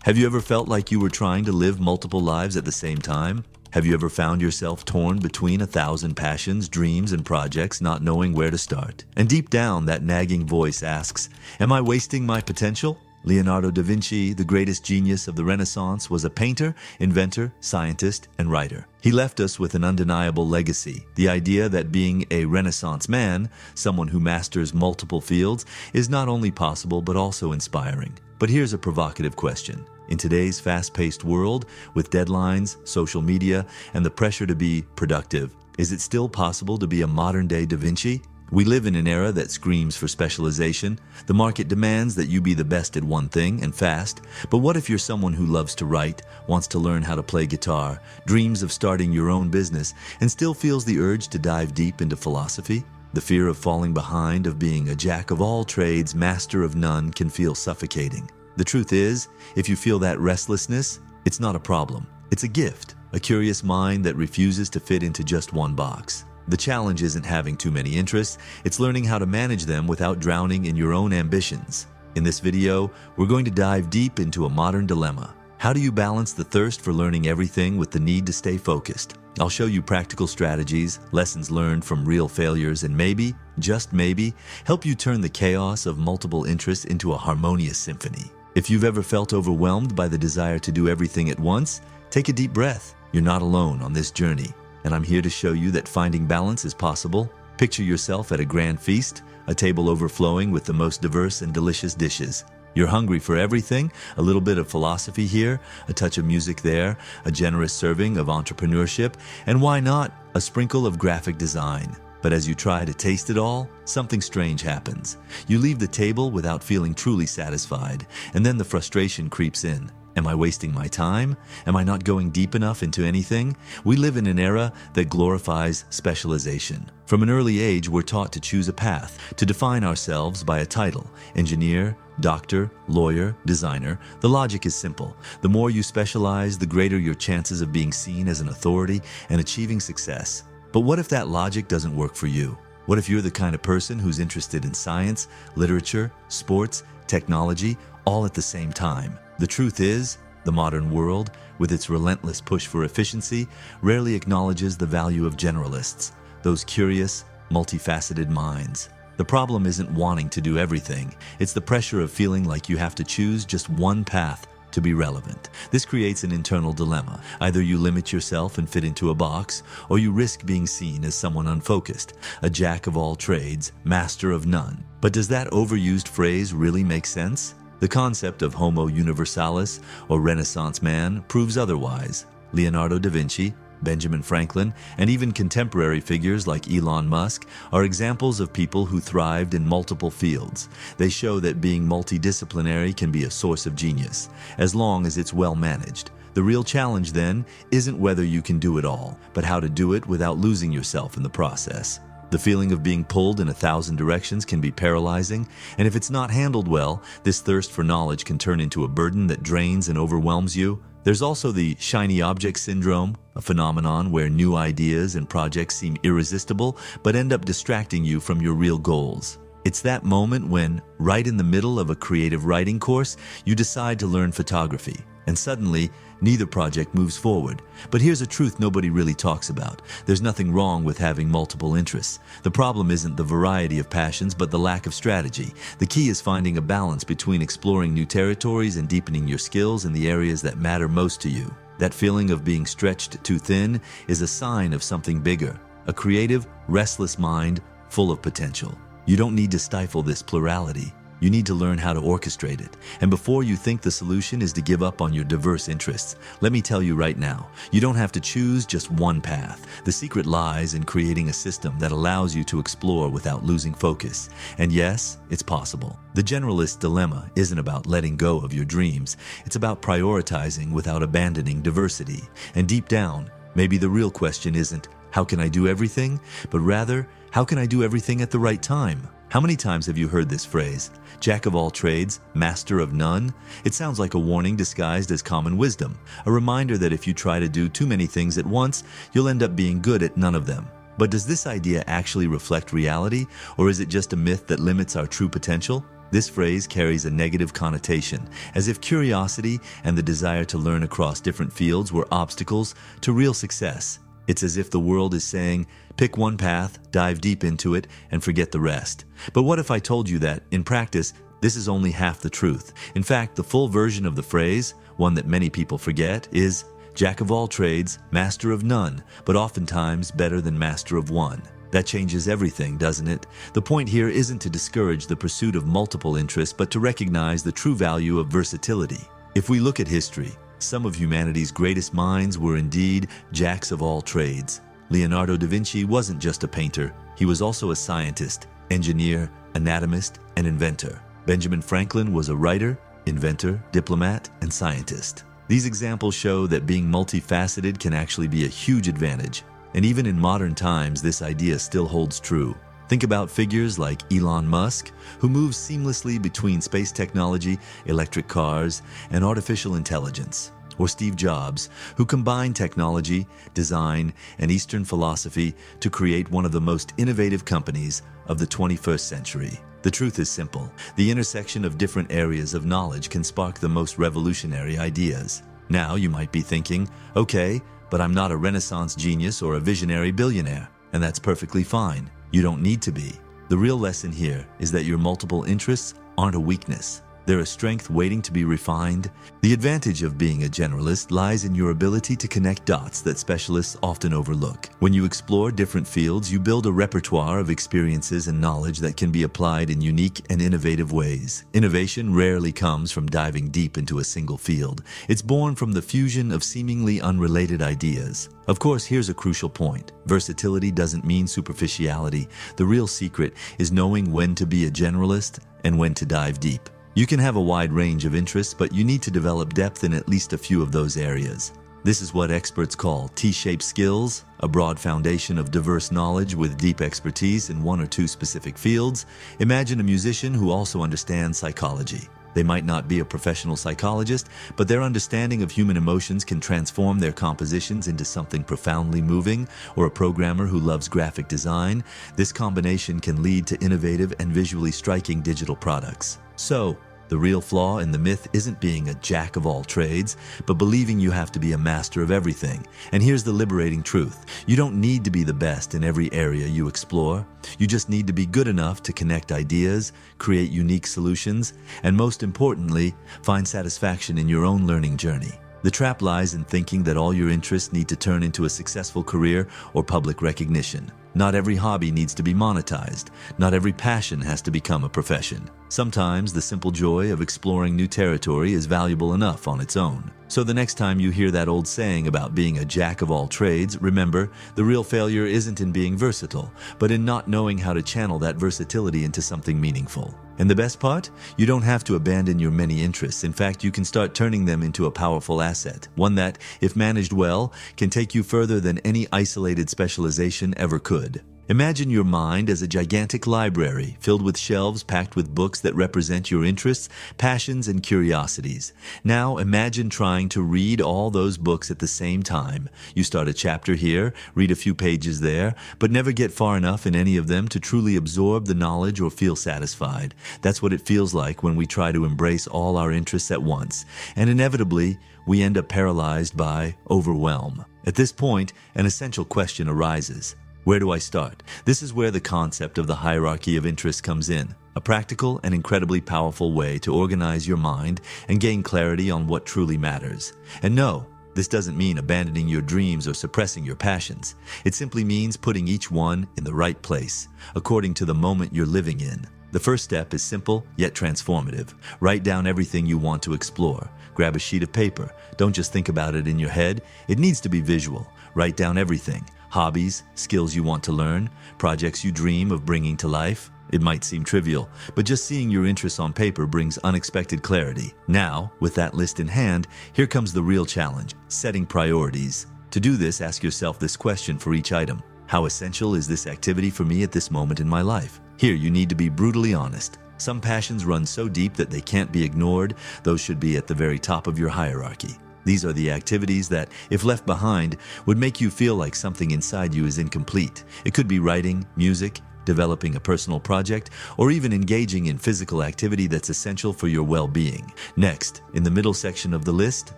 Have you ever felt like you were trying to live multiple lives at the same time? Have you ever found yourself torn between 1,000 passions, dreams, and projects, not knowing where to start? And deep down, that nagging voice asks, am I wasting my potential? Leonardo da Vinci, the greatest genius of the Renaissance, was a painter, inventor, scientist, and writer. He left us with an undeniable legacy, the idea that being a Renaissance man, someone who masters multiple fields, is not only possible but also inspiring. But here's a provocative question. In today's fast-paced world, with deadlines, social media, and the pressure to be productive, is it still possible to be a modern-day Da Vinci? We live in an era that screams for specialization. The market demands that you be the best at one thing and fast. But what if you're someone who loves to write, wants to learn how to play guitar, dreams of starting your own business, and still feels the urge to dive deep into philosophy? The fear of falling behind, of being a jack of all trades, master of none, can feel suffocating. The truth is, if you feel that restlessness, it's not a problem. It's a gift, a curious mind that refuses to fit into just one box. The challenge isn't having too many interests, it's learning how to manage them without drowning in your own ambitions. In this video, we're going to dive deep into a modern dilemma. How do you balance the thirst for learning everything with the need to stay focused? I'll show you practical strategies, lessons learned from real failures, and maybe, just maybe, help you turn the chaos of multiple interests into a harmonious symphony. If you've ever felt overwhelmed by the desire to do everything at once, take a deep breath. You're not alone on this journey. And I'm here to show you that finding balance is possible. Picture yourself at a grand feast, a table overflowing with the most diverse and delicious dishes. You're hungry for everything, a little bit of philosophy here, a touch of music there, a generous serving of entrepreneurship, and why not, a sprinkle of graphic design. But as you try to taste it all, something strange happens. You leave the table without feeling truly satisfied, and then the frustration creeps in. Am I wasting my time? Am I not going deep enough into anything? We live in an era that glorifies specialization. From an early age, we're taught to choose a path, to define ourselves by a title: engineer, doctor, lawyer, designer. The logic is simple. The more you specialize, the greater your chances of being seen as an authority and achieving success. But what if that logic doesn't work for you? What if you're the kind of person who's interested in science, literature, sports, technology, all at the same time? The truth is, the modern world, with its relentless push for efficiency, rarely acknowledges the value of generalists, those curious, multifaceted minds. The problem isn't wanting to do everything, it's the pressure of feeling like you have to choose just one path to be relevant. This creates an internal dilemma. Either you limit yourself and fit into a box, or you risk being seen as someone unfocused, a jack of all trades, master of none. But does that overused phrase really make sense? The concept of Homo universalis, or Renaissance man, proves otherwise. Leonardo da Vinci, Benjamin Franklin, and even contemporary figures like Elon Musk are examples of people who thrived in multiple fields. They show that being multidisciplinary can be a source of genius, as long as it's well managed. The real challenge, then, isn't whether you can do it all, but how to do it without losing yourself in the process. The feeling of being pulled in 1,000 directions can be paralyzing, and if it's not handled well, this thirst for knowledge can turn into a burden that drains and overwhelms you. There's also the shiny object syndrome, a phenomenon where new ideas and projects seem irresistible but end up distracting you from your real goals. It's that moment when, right in the middle of a creative writing course, you decide to learn photography, and suddenly, neither project moves forward. But here's a truth nobody really talks about. There's nothing wrong with having multiple interests. The problem isn't the variety of passions, but the lack of strategy. The key is finding a balance between exploring new territories and deepening your skills in the areas that matter most to you. That feeling of being stretched too thin is a sign of something bigger, a creative, restless mind full of potential. You don't need to stifle this plurality. You need to learn how to orchestrate it. And before you think the solution is to give up on your diverse interests, let me tell you right now, you don't have to choose just one path. The secret lies in creating a system that allows you to explore without losing focus. And yes, it's possible. The generalist dilemma isn't about letting go of your dreams. It's about prioritizing without abandoning diversity. And deep down, maybe the real question isn't, how can I do everything? But rather, how can I do everything at the right time? How many times have you heard this phrase? Jack of all trades, master of none? It sounds like a warning disguised as common wisdom, a reminder that if you try to do too many things at once, you'll end up being good at none of them. But does this idea actually reflect reality, or is it just a myth that limits our true potential? This phrase carries a negative connotation, as if curiosity and the desire to learn across different fields were obstacles to real success. It's as if the world is saying, pick one path, dive deep into it, and forget the rest. But what if I told you that, in practice, this is only half the truth? In fact, the full version of the phrase, one that many people forget, is jack of all trades, master of none, but oftentimes better than master of one. That changes everything, doesn't it? The point here isn't to discourage the pursuit of multiple interests, but to recognize the true value of versatility. If we look at history, some of humanity's greatest minds were indeed jacks of all trades. Leonardo da Vinci wasn't just a painter, he was also a scientist, engineer, anatomist, and inventor. Benjamin Franklin was a writer, inventor, diplomat, and scientist. These examples show that being multifaceted can actually be a huge advantage. And even in modern times, this idea still holds true. Think about figures like Elon Musk, who moves seamlessly between space technology, electric cars, and artificial intelligence. Or Steve Jobs, who combined technology, design, and Eastern philosophy to create one of the most innovative companies of the 21st century. The truth is simple. The intersection of different areas of knowledge can spark the most revolutionary ideas. Now you might be thinking, okay, but I'm not a Renaissance genius or a visionary billionaire, and that's perfectly fine. You don't need to be. The real lesson here is that your multiple interests aren't a weakness. They're a strength waiting to be refined. The advantage of being a generalist lies in your ability to connect dots that specialists often overlook. When you explore different fields, you build a repertoire of experiences and knowledge that can be applied in unique and innovative ways. Innovation rarely comes from diving deep into a single field. It's born from the fusion of seemingly unrelated ideas. Of course, here's a crucial point. Versatility doesn't mean superficiality. The real secret is knowing when to be a generalist and when to dive deep. You can have a wide range of interests, but you need to develop depth in at least a few of those areas. This is what experts call T-shaped skills, a broad foundation of diverse knowledge with deep expertise in one or two specific fields. Imagine a musician who also understands psychology. They might not be a professional psychologist, but their understanding of human emotions can transform their compositions into something profoundly moving. Or a programmer who loves graphic design. This combination can lead to innovative and visually striking digital products. So, the real flaw in the myth isn't being a jack of all trades, but believing you have to be a master of everything. And here's the liberating truth. You don't need to be the best in every area you explore. You just need to be good enough to connect ideas, create unique solutions, and most importantly, find satisfaction in your own learning journey. The trap lies in thinking that all your interests need to turn into a successful career or public recognition. Not every hobby needs to be monetized. Not every passion has to become a profession. Sometimes the simple joy of exploring new territory is valuable enough on its own. So the next time you hear that old saying about being a jack of all trades, remember, the real failure isn't in being versatile, but in not knowing how to channel that versatility into something meaningful. And the best part? You don't have to abandon your many interests. In fact, you can start turning them into a powerful asset, one that, if managed well, can take you further than any isolated specialization ever could. Imagine your mind as a gigantic library filled with shelves packed with books that represent your interests, passions, and curiosities. Now imagine trying to read all those books at the same time. You start a chapter here, read a few pages there, but never get far enough in any of them to truly absorb the knowledge or feel satisfied. That's what it feels like when we try to embrace all our interests at once. And inevitably, we end up paralyzed by overwhelm. At this point, an essential question arises. Where do I start? This is where the concept of the hierarchy of interest comes in, a practical and incredibly powerful way to organize your mind and gain clarity on what truly matters. And no, this doesn't mean abandoning your dreams or suppressing your passions. It simply means putting each one in the right place, according to the moment you're living in. The first step is simple yet transformative. Write down everything you want to explore. Grab a sheet of paper. Don't just think about it in your head. It needs to be visual. Write down everything. Hobbies, skills you want to learn, projects you dream of bringing to life. It might seem trivial, but just seeing your interests on paper brings unexpected clarity. Now, with that list in hand, here comes the real challenge, setting priorities. To do this, ask yourself this question for each item. How essential is this activity for me at this moment in my life? Here, you need to be brutally honest. Some passions run so deep that they can't be ignored. Those should be at the very top of your hierarchy. These are the activities that, if left behind, would make you feel like something inside you is incomplete. It could be writing, music, developing a personal project, or even engaging in physical activity that's essential for your well-being. Next, in the middle section of the list,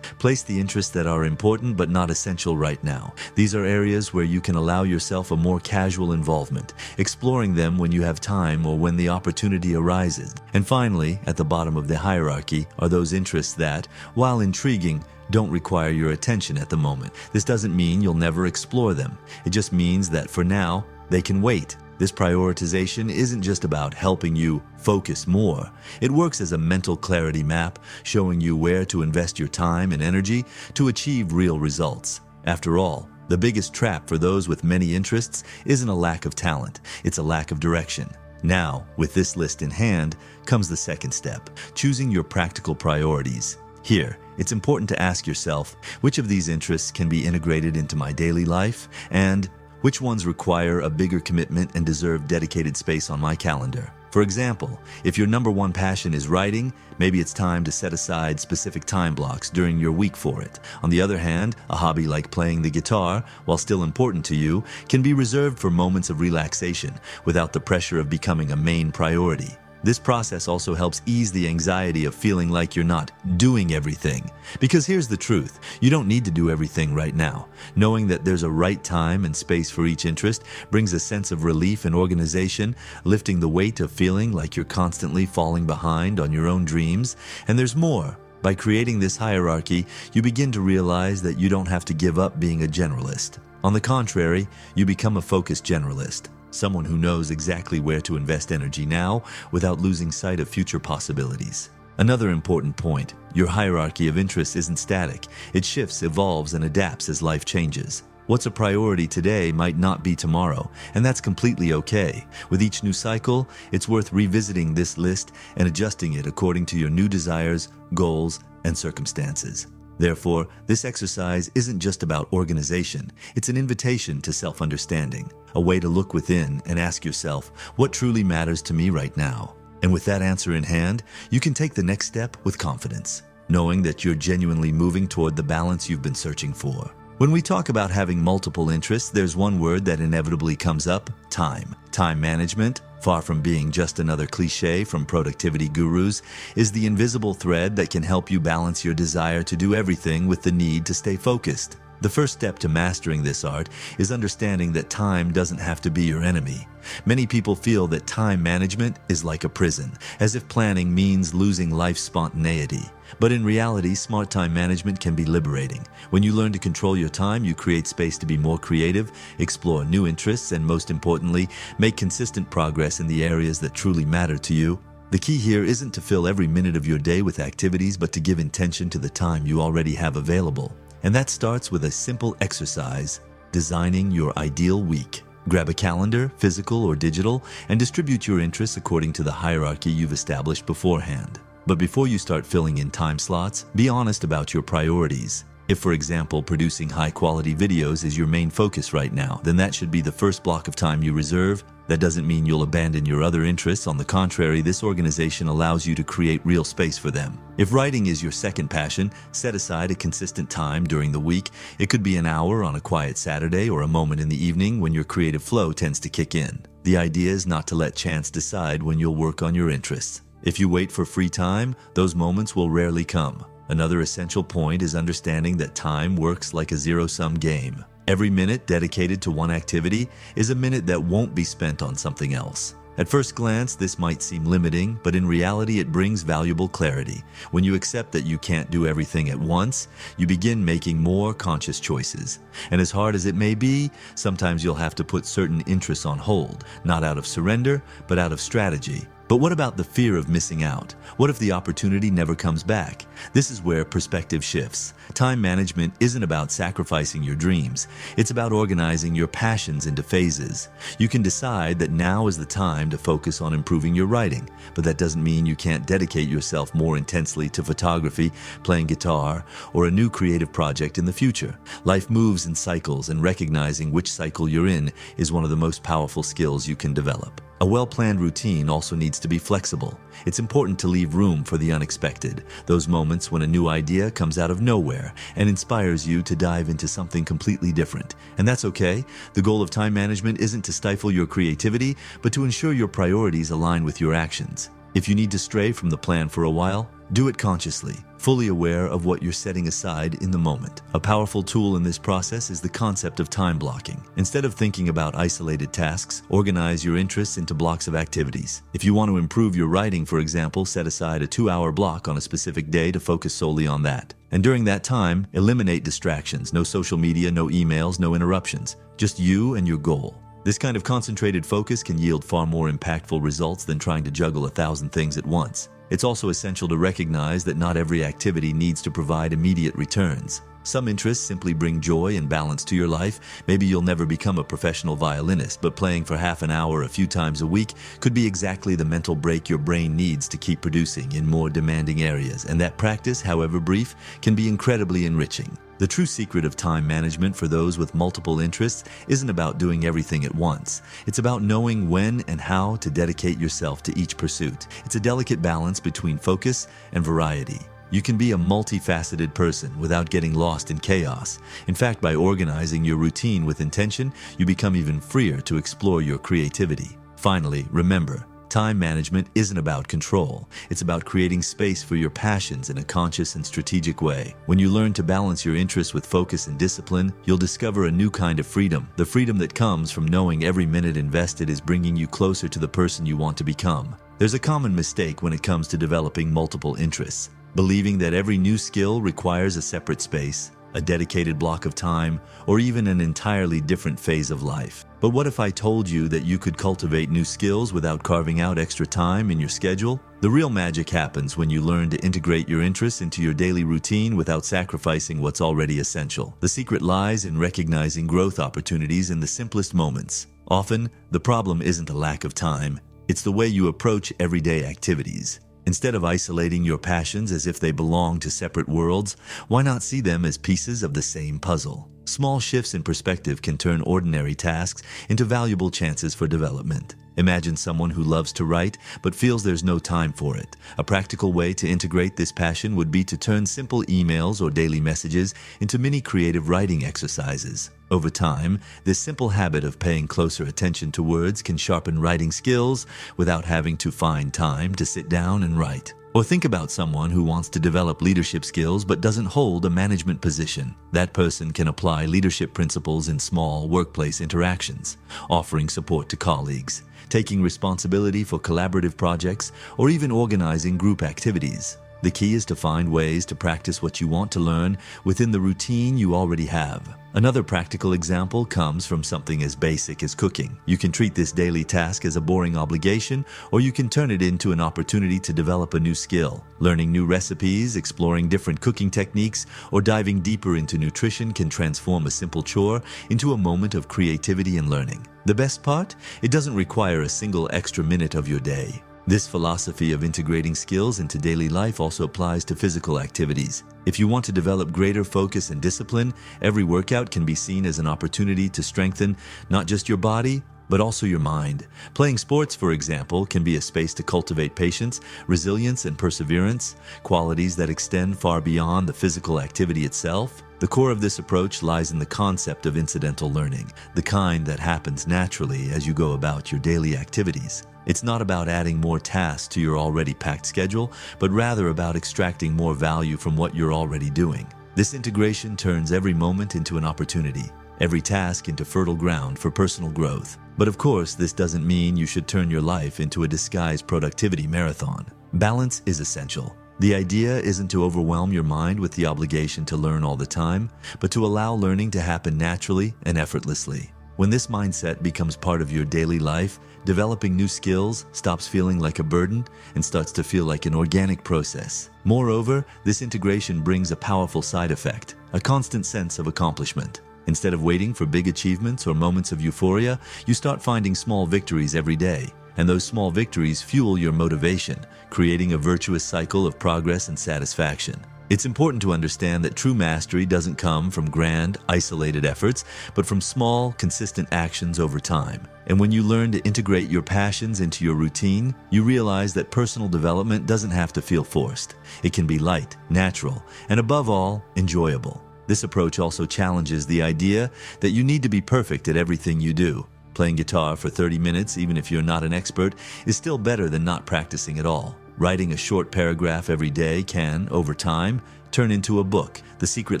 place the interests that are important but not essential right now. These are areas where you can allow yourself a more casual involvement, exploring them when you have time or when the opportunity arises. And finally, at the bottom of the hierarchy are those interests that, while intriguing, don't require your attention at the moment. This doesn't mean you'll never explore them. It just means that for now, they can wait. This prioritization isn't just about helping you focus more. It works as a mental clarity map, showing you where to invest your time and energy to achieve real results. After all, the biggest trap for those with many interests isn't a lack of talent, it's a lack of direction. Now, with this list in hand, comes the second step, choosing your practical priorities. Here, it's important to ask yourself, which of these interests can be integrated into my daily life, and which ones require a bigger commitment and deserve dedicated space on my calendar? For example, if your number one passion is writing, maybe it's time to set aside specific time blocks during your week for it. On the other hand, a hobby like playing the guitar, while still important to you, can be reserved for moments of relaxation without the pressure of becoming a main priority. This process also helps ease the anxiety of feeling like you're not doing everything. Because here's the truth, you don't need to do everything right now. Knowing that there's a right time and space for each interest brings a sense of relief and organization, lifting the weight of feeling like you're constantly falling behind on your own dreams. And there's more. By creating this hierarchy, you begin to realize that you don't have to give up being a generalist. On the contrary, you become a focused generalist. Someone who knows exactly where to invest energy now without losing sight of future possibilities. Another important point, your hierarchy of interests isn't static. It shifts, evolves, and adapts as life changes. What's a priority today might not be tomorrow, and that's completely okay. With each new cycle, it's worth revisiting this list and adjusting it according to your new desires, goals, and circumstances. Therefore, this exercise isn't just about organization, it's an invitation to self-understanding, a way to look within and ask yourself, what truly matters to me right now? And with that answer in hand, you can take the next step with confidence, knowing that you're genuinely moving toward the balance you've been searching for. When we talk about having multiple interests, there's one word that inevitably comes up: time. Time management, far from being just another cliche from productivity gurus, is the invisible thread that can help you balance your desire to do everything with the need to stay focused. The first step to mastering this art is understanding that time doesn't have to be your enemy. Many people feel that time management is like a prison, as if planning means losing life's spontaneity. But in reality, smart time management can be liberating. When you learn to control your time, you create space to be more creative, explore new interests, and most importantly, make consistent progress in the areas that truly matter to you. The key here isn't to fill every minute of your day with activities, but to give intention to the time you already have available. And that starts with a simple exercise: designing your ideal week. Grab a calendar, physical or digital, and distribute your interests according to the hierarchy you've established beforehand. But before you start filling in time slots, be honest about your priorities. If, for example, producing high-quality videos is your main focus right now, then that should be the first block of time you reserve. That doesn't mean you'll abandon your other interests. On the contrary, this organization allows you to create real space for them. If writing is your second passion, set aside a consistent time during the week. It could be an hour on a quiet Saturday or a moment in the evening when your creative flow tends to kick in. The idea is not to let chance decide when you'll work on your interests. If you wait for free time, those moments will rarely come. Another essential point is understanding that time works like a zero-sum game. Every minute dedicated to one activity is a minute that won't be spent on something else. At first glance, this might seem limiting, but in reality it brings valuable clarity. When you accept that you can't do everything at once, you begin making more conscious choices. And as hard as it may be, sometimes you'll have to put certain interests on hold, not out of surrender, but out of strategy. But what about the fear of missing out? What if the opportunity never comes back? This is where perspective shifts. Time management isn't about sacrificing your dreams. It's about organizing your passions into phases. You can decide that now is the time to focus on improving your writing, but that doesn't mean you can't dedicate yourself more intensely to photography, playing guitar, or a new creative project in the future. Life moves in cycles, and recognizing which cycle you're in is one of the most powerful skills you can develop. A well-planned routine also needs to be flexible. It's important to leave room for the unexpected, those moments when a new idea comes out of nowhere and inspires you to dive into something completely different. And that's okay. The goal of time management isn't to stifle your creativity, but to ensure your priorities align with your actions. If you need to stray from the plan for a while, do it consciously, fully aware of what you're setting aside in the moment. A powerful tool in this process is the concept of time blocking. Instead of thinking about isolated tasks, organize your interests into blocks of activities. If you want to improve your writing, for example, set aside a 2-hour block on a specific day to focus solely on that. And during that time, eliminate distractions. No social media, no emails, no interruptions. Just you and your goal. This kind of concentrated focus can yield far more impactful results than trying to juggle 1,000 things at once. It's also essential to recognize that not every activity needs to provide immediate returns. Some interests simply bring joy and balance to your life. Maybe you'll never become a professional violinist, but playing for half an hour a few times a week could be exactly the mental break your brain needs to keep producing in more demanding areas. And that practice, however brief, can be incredibly enriching. The true secret of time management for those with multiple interests isn't about doing everything at once. It's about knowing when and how to dedicate yourself to each pursuit. It's a delicate balance between focus and variety. You can be a multifaceted person without getting lost in chaos. In fact, by organizing your routine with intention, you become even freer to explore your creativity. Finally, remember, time management isn't about control. It's about creating space for your passions in a conscious and strategic way. When you learn to balance your interests with focus and discipline, you'll discover a new kind of freedom, the freedom that comes from knowing every minute invested is bringing you closer to the person you want to become. There's a common mistake when it comes to developing multiple interests, believing that every new skill requires a separate space, a dedicated block of time, or even an entirely different phase of life. But what if I told you that you could cultivate new skills without carving out extra time in your schedule? The real magic happens when you learn to integrate your interests into your daily routine without sacrificing what's already essential. The secret lies in recognizing growth opportunities in the simplest moments. Often, the problem isn't a lack of time, it's the way you approach everyday activities. Instead of isolating your passions as if they belong to separate worlds, why not see them as pieces of the same puzzle? Small shifts in perspective can turn ordinary tasks into valuable chances for development. Imagine someone who loves to write but feels there's no time for it. A practical way to integrate this passion would be to turn simple emails or daily messages into mini creative writing exercises. Over time, this simple habit of paying closer attention to words can sharpen writing skills without having to find time to sit down and write. Or think about someone who wants to develop leadership skills but doesn't hold a management position. That person can apply leadership principles in small workplace interactions, offering support to colleagues, taking responsibility for collaborative projects, or even organizing group activities. The key is to find ways to practice what you want to learn within the routine you already have. Another practical example comes from something as basic as cooking. You can treat this daily task as a boring obligation, or you can turn it into an opportunity to develop a new skill. Learning new recipes, exploring different cooking techniques, or diving deeper into nutrition can transform a simple chore into a moment of creativity and learning. The best part? It doesn't require a single extra minute of your day. This philosophy of integrating skills into daily life also applies to physical activities. If you want to develop greater focus and discipline, every workout can be seen as an opportunity to strengthen not just your body, but also your mind. Playing sports, for example, can be a space to cultivate patience, resilience, and perseverance, qualities that extend far beyond the physical activity itself. The core of this approach lies in the concept of incidental learning, the kind that happens naturally as you go about your daily activities. It's not about adding more tasks to your already packed schedule, but rather about extracting more value from what you're already doing. This integration turns every moment into an opportunity, every task into fertile ground for personal growth. But of course, this doesn't mean you should turn your life into a disguised productivity marathon. Balance is essential. The idea isn't to overwhelm your mind with the obligation to learn all the time, but to allow learning to happen naturally and effortlessly. When this mindset becomes part of your daily life, developing new skills stops feeling like a burden and starts to feel like an organic process. Moreover, this integration brings a powerful side effect, a constant sense of accomplishment. Instead of waiting for big achievements or moments of euphoria, you start finding small victories every day. And those small victories fuel your motivation, creating a virtuous cycle of progress and satisfaction. It's important to understand that true mastery doesn't come from grand, isolated efforts, but from small, consistent actions over time. And when you learn to integrate your passions into your routine, you realize that personal development doesn't have to feel forced. It can be light, natural, and above all, enjoyable. This approach also challenges the idea that you need to be perfect at everything you do. Playing guitar for 30 minutes, even if you're not an expert, is still better than not practicing at all. Writing a short paragraph every day can, over time, turn into a book. The secret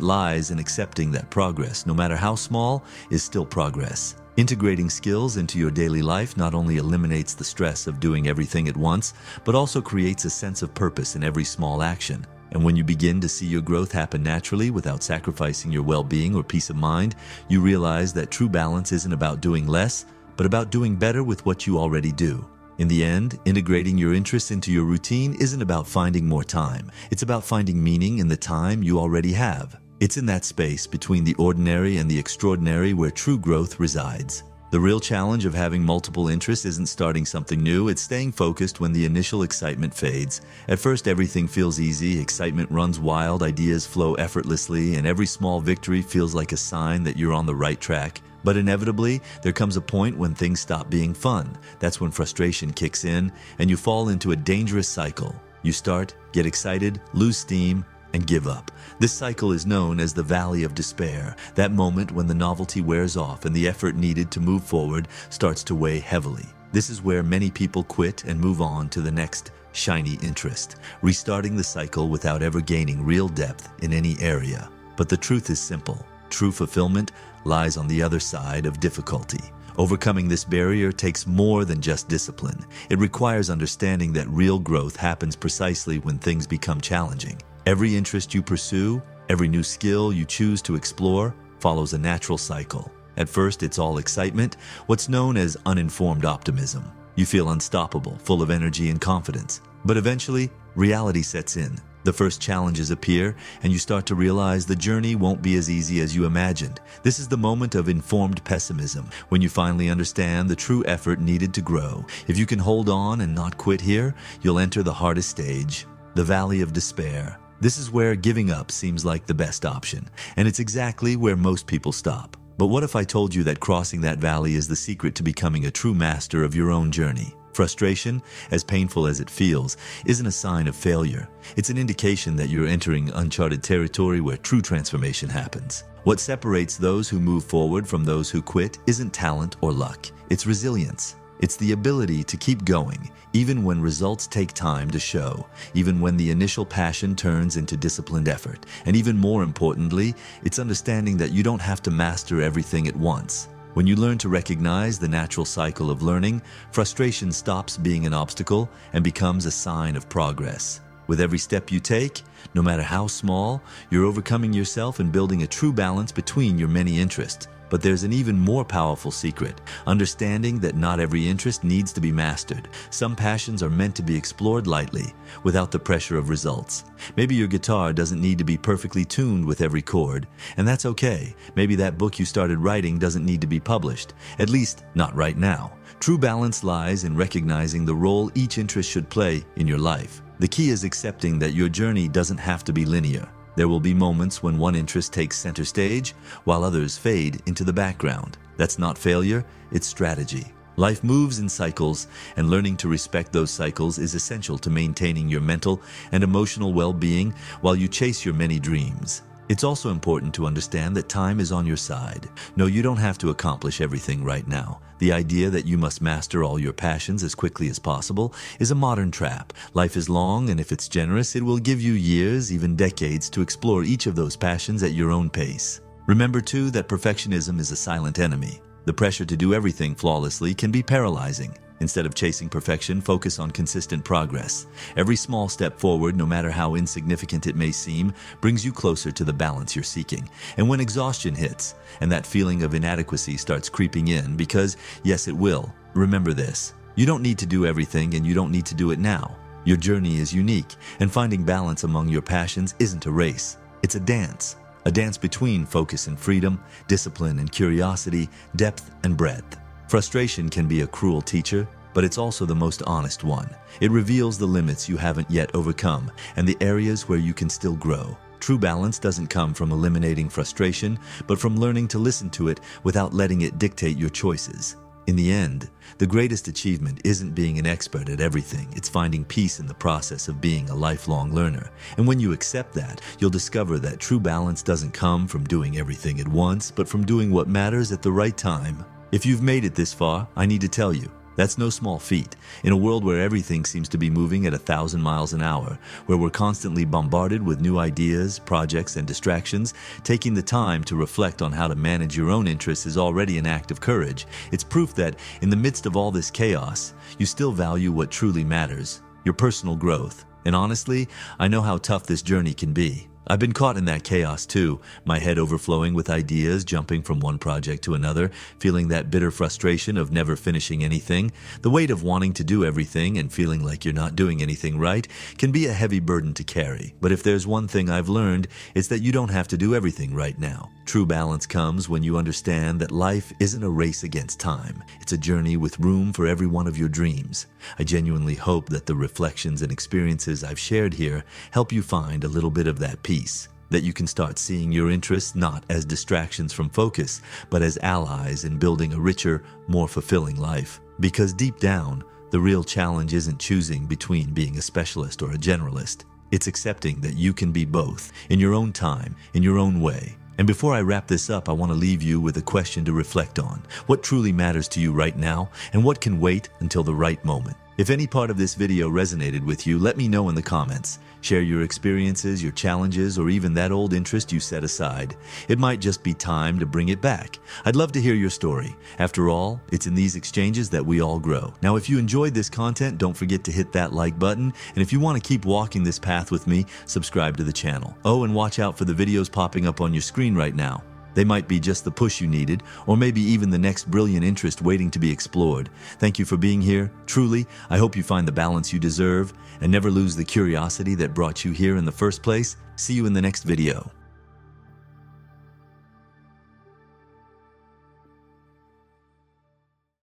lies in accepting that progress, no matter how small, is still progress. Integrating skills into your daily life not only eliminates the stress of doing everything at once, but also creates a sense of purpose in every small action. And when you begin to see your growth happen naturally without sacrificing your well-being or peace of mind, you realize that true balance isn't about doing less, but about doing better with what you already do. In the end, integrating your interests into your routine isn't about finding more time. It's about finding meaning in the time you already have. It's in that space between the ordinary and the extraordinary where true growth resides. The real challenge of having multiple interests isn't starting something new, it's staying focused when the initial excitement fades. At first, everything feels easy, excitement runs wild, ideas flow effortlessly, and every small victory feels like a sign that you're on the right track. But inevitably, there comes a point when things stop being fun. That's when frustration kicks in, and you fall into a dangerous cycle. You start, get excited, lose steam, and give up. This cycle is known as the Valley of Despair, that moment when the novelty wears off and the effort needed to move forward starts to weigh heavily. This is where many people quit and move on to the next shiny interest, restarting the cycle without ever gaining real depth in any area. But the truth is simple. True fulfillment lies on the other side of difficulty. Overcoming this barrier takes more than just discipline. It requires understanding that real growth happens precisely when things become challenging. Every interest you pursue, every new skill you choose to explore, follows a natural cycle. At first, it's all excitement, what's known as uninformed optimism. You feel unstoppable, full of energy and confidence. But eventually, reality sets in. The first challenges appear, and you start to realize the journey won't be as easy as you imagined. This is the moment of informed pessimism, when you finally understand the true effort needed to grow. If you can hold on and not quit here, you'll enter the hardest stage, the Valley of Despair. This is where giving up seems like the best option, and it's exactly where most people stop. But what if I told you that crossing that valley is the secret to becoming a true master of your own journey? Frustration, as painful as it feels, isn't a sign of failure. It's an indication that you're entering uncharted territory where true transformation happens. What separates those who move forward from those who quit isn't talent or luck. It's resilience. It's the ability to keep going, even when results take time to show, even when the initial passion turns into disciplined effort. And even more importantly, it's understanding that you don't have to master everything at once. When you learn to recognize the natural cycle of learning, frustration stops being an obstacle and becomes a sign of progress. With every step you take, no matter how small, you're overcoming yourself and building a true balance between your many interests. But there's an even more powerful secret, understanding that not every interest needs to be mastered. Some passions are meant to be explored lightly, without the pressure of results. Maybe your guitar doesn't need to be perfectly tuned with every chord, and that's okay. Maybe that book you started writing doesn't need to be published, at least not right now. True balance lies in recognizing the role each interest should play in your life. The key is accepting that your journey doesn't have to be linear. There will be moments when one interest takes center stage, while others fade into the background. That's not failure, it's strategy. Life moves in cycles, and learning to respect those cycles is essential to maintaining your mental and emotional well-being while you chase your many dreams. It's also important to understand that time is on your side. No, you don't have to accomplish everything right now. The idea that you must master all your passions as quickly as possible is a modern trap. Life is long, and if it's generous, it will give you years, even decades, to explore each of those passions at your own pace. Remember, too, that perfectionism is a silent enemy. The pressure to do everything flawlessly can be paralyzing. Instead of chasing perfection, focus on consistent progress. Every small step forward, no matter how insignificant it may seem, brings you closer to the balance you're seeking. And when exhaustion hits, and that feeling of inadequacy starts creeping in, because, yes, it will, remember this. You don't need to do everything, and you don't need to do it now. Your journey is unique, and finding balance among your passions isn't a race. It's a dance between focus and freedom, discipline and curiosity, depth and breadth. Frustration can be a cruel teacher, but it's also the most honest one. It reveals the limits you haven't yet overcome and the areas where you can still grow. True balance doesn't come from eliminating frustration, but from learning to listen to it without letting it dictate your choices. In the end, the greatest achievement isn't being an expert at everything. It's finding peace in the process of being a lifelong learner. And when you accept that, you'll discover that true balance doesn't come from doing everything at once, but from doing what matters at the right time. If you've made it this far, I need to tell you, that's no small feat. In a world where everything seems to be moving at 1,000 miles an hour, where we're constantly bombarded with new ideas, projects, and distractions, taking the time to reflect on how to manage your own interests is already an act of courage. It's proof that, in the midst of all this chaos, you still value what truly matters, your personal growth. And honestly, I know how tough this journey can be. I've been caught in that chaos too, my head overflowing with ideas, jumping from one project to another, feeling that bitter frustration of never finishing anything. The weight of wanting to do everything and feeling like you're not doing anything right can be a heavy burden to carry. But if there's one thing I've learned, it's that you don't have to do everything right now. True balance comes when you understand that life isn't a race against time. It's a journey with room for every one of your dreams. I genuinely hope that the reflections and experiences I've shared here help you find a little bit of that peace, that you can start seeing your interests not as distractions from focus, but as allies in building a richer, more fulfilling life. Because deep down, the real challenge isn't choosing between being a specialist or a generalist. It's accepting that you can be both, in your own time, in your own way. And before I wrap this up, I want to leave you with a question to reflect on. What truly matters to you right now, and what can wait until the right moment? If any part of this video resonated with you, let me know in the comments. Share your experiences, your challenges, or even that old interest you set aside. It might just be time to bring it back. I'd love to hear your story. After all, it's in these exchanges that we all grow. Now, if you enjoyed this content, don't forget to hit that like button. And if you want to keep walking this path with me, subscribe to the channel. Oh, and watch out for the videos popping up on your screen right now. They might be just the push you needed, or maybe even the next brilliant interest waiting to be explored. Thank you for being here. Truly, I hope you find the balance you deserve and never lose the curiosity that brought you here in the first place. See you in the next video.